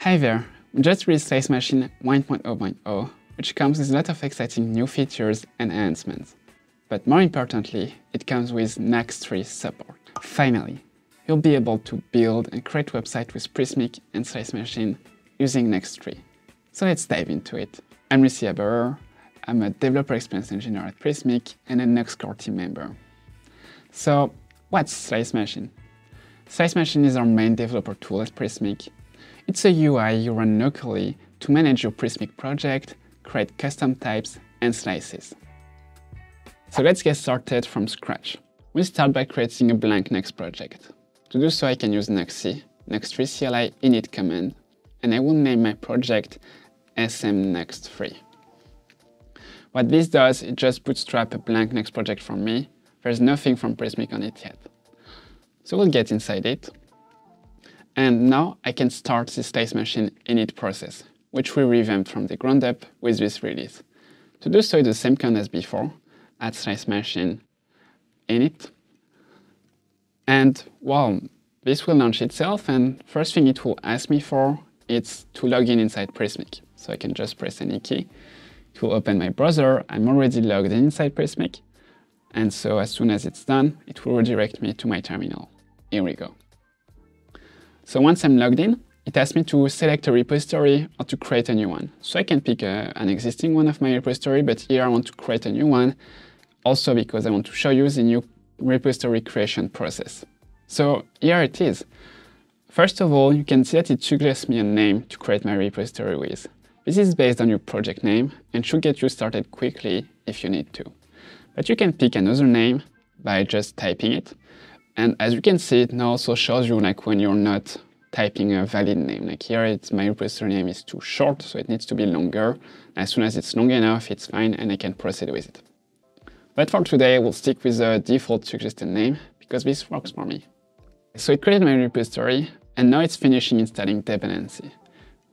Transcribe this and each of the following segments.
Hi there, we just released Slice Machine 1.0.0, which comes with a lot of exciting new features and enhancements. But more importantly, it comes with Nuxt 3 support. Finally, you'll be able to build and create websites with Prismic and Slice Machine using Nuxt 3. So let's dive into it. I'm Lucia Bauer, I'm a developer experience engineer at Prismic and a Nuxt core team member. So what's Slice Machine? Slice Machine is our main developer tool at Prismic. It's a UI you run locally to manage your Prismic project, create custom types and slices. So let's get started from scratch. We'll start by creating a blank Nuxt project. To do so, I can use Nuxt3 CLI init command, and I will name my project smnuxt3. What this does, it just bootstrap a blank Nuxt project for me. There's nothing from Prismic on it yet. So we'll get inside it. And now I can start the Slice Machine init process, which we revamped from the ground up with this release. To do so, it's the same command as before, at Slice Machine init. And well, this will launch itself, and first thing it will ask me for is to log in inside Prismic. So I can just press any key. It will open my browser. I'm already logged in inside Prismic. And so as soon as it's done, it will redirect me to my terminal. Here we go. So once I'm logged in, it asks me to select a repository or to create a new one. So I can pick an existing one of my repository, but here I want to create a new one, also because I want to show you the new repository creation process. So here it is. First of all, you can see that it suggests me a name to create my repository with. This is based on your project name and should get you started quickly if you need to. But you can pick another name by just typing it. And as you can see, it now also shows you like when you're not typing a valid name. Like here, my repository name is too short, so it needs to be longer. As soon as it's long enough, it's fine, and I can proceed with it. But for today, we'll stick with the default suggested name, because this works for me. So it created my repository, and now it's finishing installing dependency.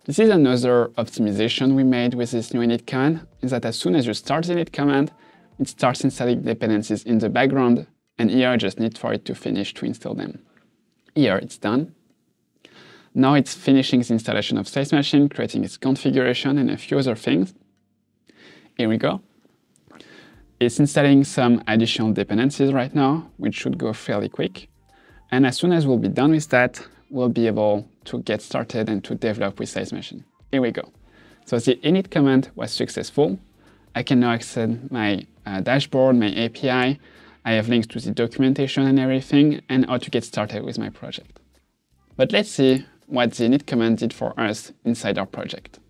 This is another optimization we made with this new init command, is that as soon as you start the init command, it starts installing dependencies in the background, and here I just need for it to finish to install them. Here it's done. Now it's finishing the installation of Slice Machine, creating its configuration and a few other things. Here we go. It's installing some additional dependencies right now, which should go fairly quick. And as soon as we'll be done with that, we'll be able to get started and to develop with Slice Machine. Here we go. So the init command was successful. I can now access my dashboard, my API. I have links to the documentation and everything, and how to get started with my project. But let's see what the init command did for us inside our project.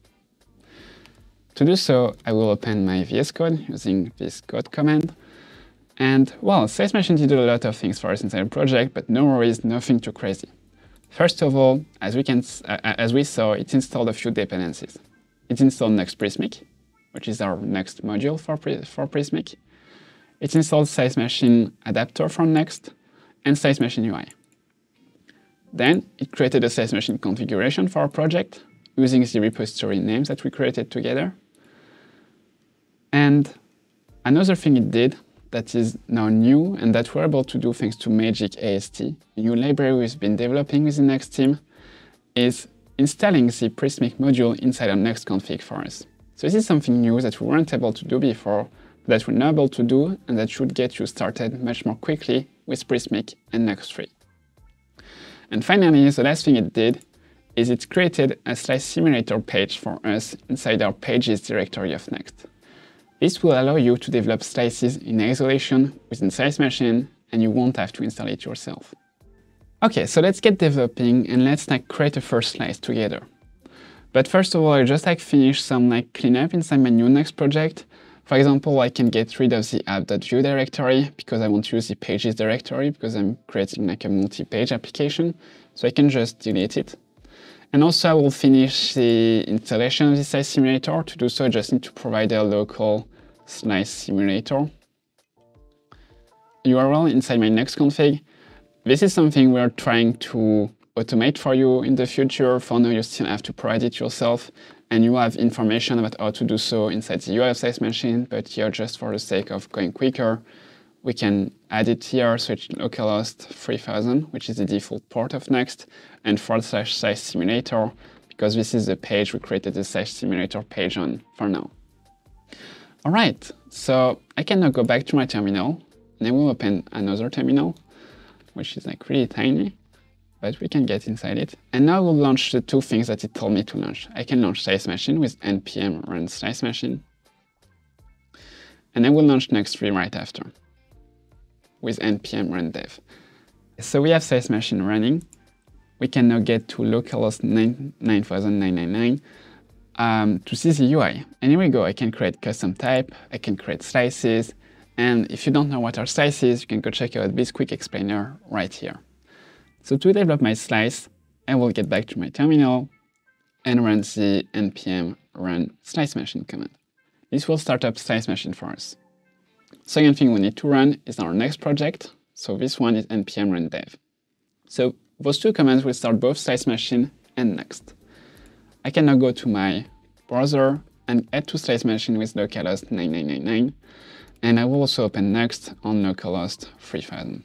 To do so, I will open my VS Code using this code command. And well, Slice Machine did a lot of things for us inside the project, but no worries, nothing too crazy. First of all, as we saw, it installed a few dependencies. It installed Nuxt Prismic, which is our Nuxt module for Prismic. It installed Slice Machine adapter from Nuxt and Slice Machine UI. Then it created a Slice Machine configuration for our project using the repository names that we created together. And another thing it did that is now new and that we're able to do thanks to Magic AST, a new library we've been developing with the Nuxt team, is installing the Prismic module inside our Nuxt config for us. So this is something new that we weren't able to do before, that we're now able to do, and that should get you started much more quickly with Prismic and Nuxt 3. And finally, the last thing it did is it created a slice simulator page for us inside our pages directory of Nuxt. This will allow you to develop slices in isolation within Slice Machine, and you won't have to install it yourself. Okay, so let's get developing and let's create a first slice together. But first of all, I just finish some cleanup inside my new Nuxt project. For example, I can get rid of the app.vue directory because I want to use the pages directory because I'm creating a multi-page application. So I can just delete it. And also I will finish the installation of the slice simulator. To do so, I just need to provide a local slice simulator URL inside my Nuxt config. This is something we're trying to automate for you in the future. For now, you still have to provide it yourself, and you have information about how to do so inside the UI of Slice Machine, but here, just for the sake of going quicker, we can add it here, so it's localhost 3000, which is the default port of Nuxt, and /slice simulator, because this is the page we created the size simulator page on for now. All right, so I can now go back to my terminal, and I will open another terminal, which is like really tiny, but we can get inside it. And now we'll launch the two things that it told me to launch. I can launch Slice Machine with npm run Slice Machine, and I will launch Nuxt right after with npm run dev. So we have Slice Machine running. We can now get to localhost 9999 to see the UI. And here we go, I can create custom type, I can create slices, and if you don't know what are slices, you can go check out this quick explainer right here. So to develop my slice, I will get back to my terminal and run the npm run Slice Machine command. This will start up Slice Machine for us. Second thing we need to run is our next project. So this one is npm run dev. So those two commands will start both Slice Machine and Nuxt. I can now go to my browser and add to Slice Machine with localhost 9999, and I will also open Nuxt on localhost 3000.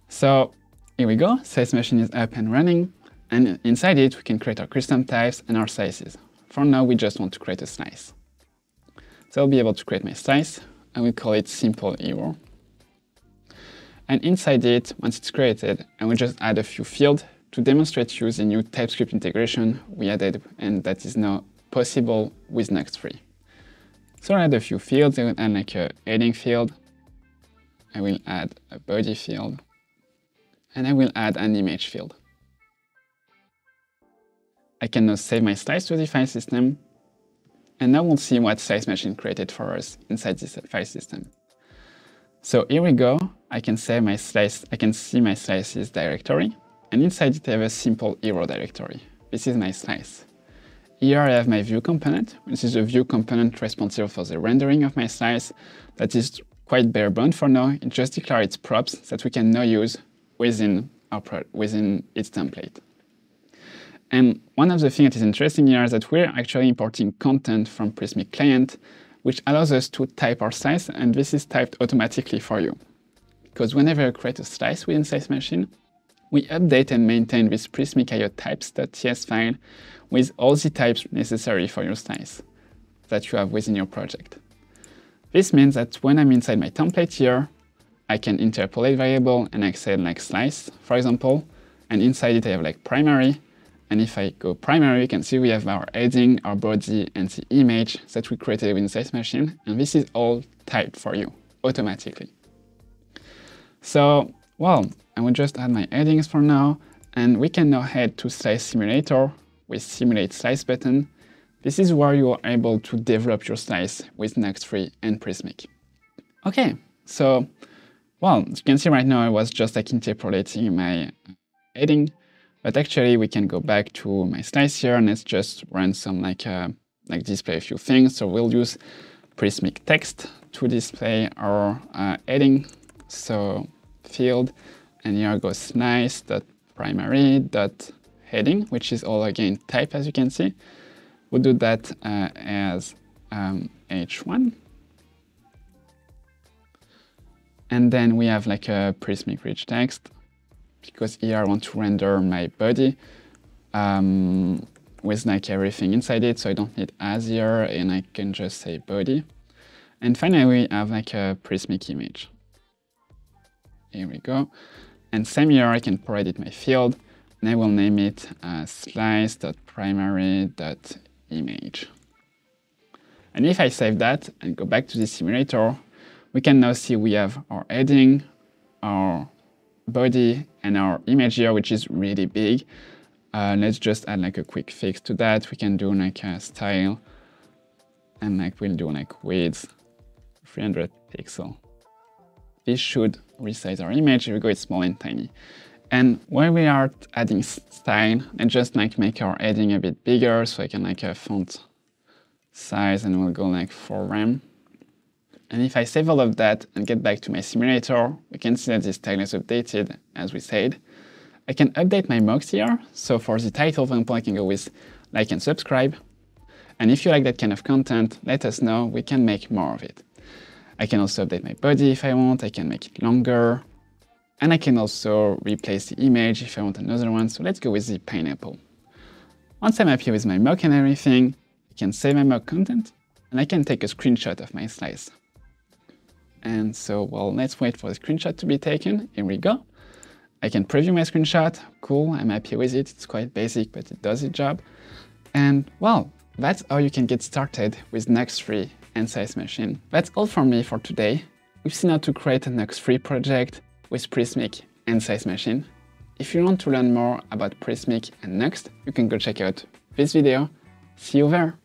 So here we go, Slice Machine is up and running, and inside it we can create our custom types and our slices. For now we just want to create a slice. So I'll be able to create my slice, and we call it simple hero. And inside it, once it's created, I will just add a few fields to demonstrate you the new TypeScript integration we added, and that is now possible with Nuxt 3. So I'll add a few fields. I will add like a heading field. I will add a body field. And I will add an image field. I can now save my slice to the file system. And now we'll see what Slice Machine created for us inside this file system. So here we go. I can save my slice. I can see my slices directory. And inside it I have a simple hero directory. This is my slice. Here I have my Vue component, which is a Vue component responsible for the rendering of my slice. That is quite bare bones for now. It just declares its props that we can now use within its template. And one of the things that is interesting here is that we're actually importing content from Prismic client, which allows us to type our slice, and this is typed automatically for you. Because whenever you create a slice within Slice Machine, we update and maintain this Prismic.io types.ts file with all the types necessary for your slice that you have within your project. This means that when I'm inside my template here, I can interpolate variable and I say like slice, for example, and inside it I have like primary. And if I go primary, you can see we have our heading, our body, and the image that we created within Slice Machine, and this is all typed for you automatically. So, well, I will just add my headings for now, and we can now head to Slice Simulator with Simulate Slice button. This is where you are able to develop your slice with Nuxt 3 and Prismic. Okay, so, well, as you can see right now, I was just like interpolating my heading, but actually we can go back to my slice here and let's just run some like display a few things. So we'll use Prismic text to display our heading. So field, and here goes slice.primary.heading, which is all again type, as you can see. We'll do that as h1. And then we have like a Prismic rich text, because here I want to render my body with like everything inside it, so I don't need as here, and I can just say body. And finally we have like a Prismic image. Here we go. And same here, I can provide it my field, and I will name it slice.primary.image. And if I save that and go back to the simulator, we can now see we have our heading, our body, and our image here, which is really big. Let's just add like a quick fix to that. We can do like a style, and like we'll do like width 300 pixel. This should resize our image. Here we go, it's small and tiny. And when we are adding style, and just like make our heading a bit bigger, so I can like a font size, and we'll go like 4 rem. And if I save all of that and get back to my simulator, we can see that this style is updated, as we said. I can update my mocks here. So for the title, for example, I can go with like and subscribe. And if you like that kind of content, let us know, we can make more of it. I can also update my body if I want, I can make it longer. And I can also replace the image if I want another one. So let's go with the pineapple. Once I'm happy with my mock and everything, I can save my mock content, and I can take a screenshot of my slice. And so, well, let's wait for the screenshot to be taken. Here we go. I can preview my screenshot. Cool, I'm happy with it. It's quite basic, but it does the job. And, well, that's how you can get started with Nuxt 3 and Slice Machine. That's all from me for today. We've seen how to create a Nuxt 3 project with Prismic and Slice Machine. If you want to learn more about Prismic and Nuxt, you can go check out this video. See you there!